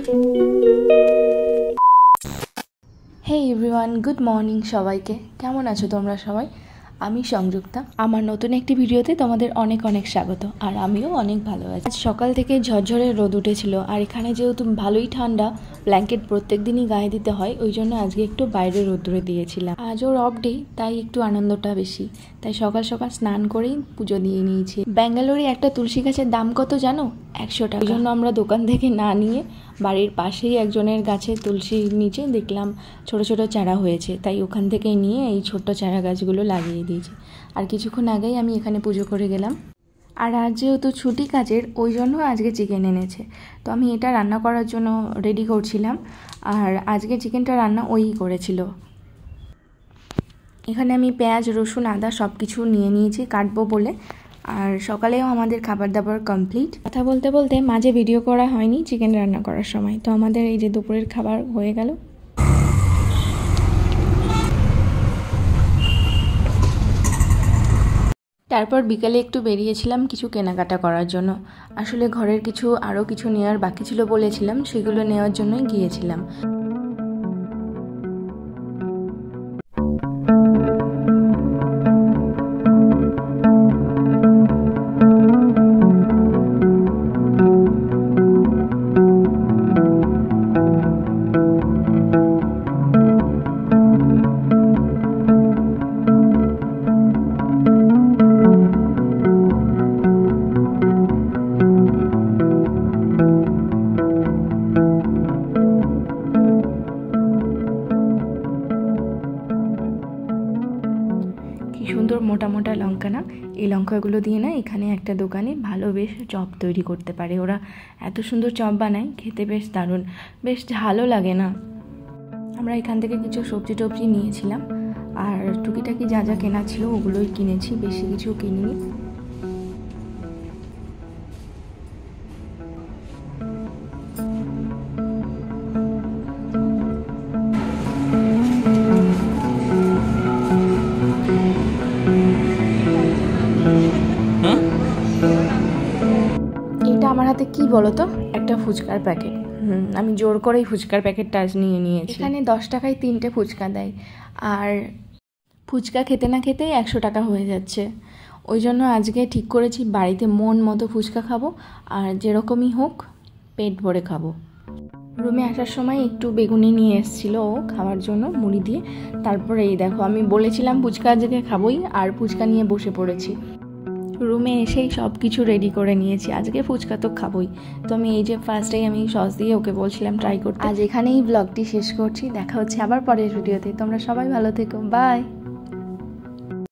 হে everyone, good morning সবাইকে। কেমন আছো তোমরা সবাই? আমি সংযুক্তা। আমার নতুন একটি ভিডিওতে তোমাদের অনেক অনেক স্বাগত। আর আমিও অনেক ভালো আছি। আজ সকাল থেকে ঝরঝরে রোদ উঠেছিল, আর এখানে যেহেতু ভালোই ঠান্ডা, ব্ল্যাঙ্কেট প্রত্যেক দিনই গায়ে দিতে হয়, ওই জন্য আজকে একটু বাইরে রোদ্দুরে দিয়েছিলাম। আজ ওর অফ ডে, তাই একটু আনন্দটা বেশি। তাই সকাল সকাল স্নান করেই পুজো দিয়ে নিয়েছি। ব্যাঙ্গালোরে একটা তুলসী গাছের দাম কত জানো? 100 টাকা। ওই জন্য আমরা দোকান থেকে না নিয়ে বাড়ির পাশেই একজনের গাছে তুলসীর নিচে দেখলাম ছোট ছোট চারা হয়েছে, তাই ওখান থেকে নিয়ে এই ছোট্ট চারা গাছগুলো লাগিয়ে দিয়েছি। আর কিছুক্ষণ আগেই আমি এখানে পুজো করে গেলাম। আর আজ যেহেতু ছুটি কাজের, ওই জন্য আজকে চিকেন এনেছে, তো আমি এটা রান্না করার জন্য রেডি করছিলাম। আর আজকে চিকেনটা রান্না ওই করেছিল। এখানে আমি পেঁয়াজ, রসুন, আদা সব কিছু নিয়ে নিয়েছি কাটবো বলে। আর সকালেও আমাদের খাবার দাবার কমপ্লিট। কথা বলতে বলতে মাঝে ভিডিও করা হয়নি চিকেন রান্না করার সময়। তো আমাদের এই যে দুপুরের খাবার হয়ে গেল। তারপর বিকালে একটু বেরিয়েছিলাম কিছু কেনাকাটা করার জন্য। আসলে ঘরের আরও কিছু নেওয়ার বাকি ছিল বলেছিলাম, সেগুলো নেওয়ার জন্যই গিয়েছিলাম। সুন্দর মোটা মোটা লঙ্কা না, এই লঙ্কাগুলো দিয়ে না এখানে একটা দোকানে ভালো বেশ চপ তৈরি করতে পারে। ওরা এত সুন্দর চপ বানায়, খেতে বেশ দারুণ, বেশ ঝালও লাগে না। আমরা এখান থেকে কিছু সবজি টবজি নিয়েছিলাম, আর টুকিটাকি যা যা কেনা ছিল ওগুলোই কিনেছি, বেশি কিছু কিনিনি। এটা আমার হাতে কি বলো তো? একটা ফুচকার প্যাকেট। আমি জোর করেই ফুচকার প্যাকেটটা আজ নিয়ে নিয়েছি। এখানে 10 টাকায় 3টে ফুচকা দেয়, আর ফুচকা খেতে না খেতেই 100 টাকা হয়ে যাচ্ছে। ওই জন্য আজকে ঠিক করেছি বাড়িতে মন মতো ফুচকা খাবো, আর যেরকমই হোক পেট ভরে খাবো। রুমে আসার সময় একটু বেগুনি নিয়ে এসেছিলো ও খাওয়ার জন্য মুড়ি দিয়ে। তারপরে এই দেখো, আমি বলেছিলাম ফুচকা আজকে খাবোই, আর ফুচকা নিয়ে বসে পড়েছি। রুমে এসেই সব কিছু রেডি করে নিয়েছি, আজকে ফুচকা তো খাবোই। তো আমি এই যে ফার্স্টেই আমি সস দিয়ে ওকে বলছিলাম ট্রাই করতে। আজ এখানেই ব্লগটি শেষ করছি, দেখা হচ্ছে আবার পরের ভিডিওতে। তোমরা সবাই ভালো থেকো, বাই।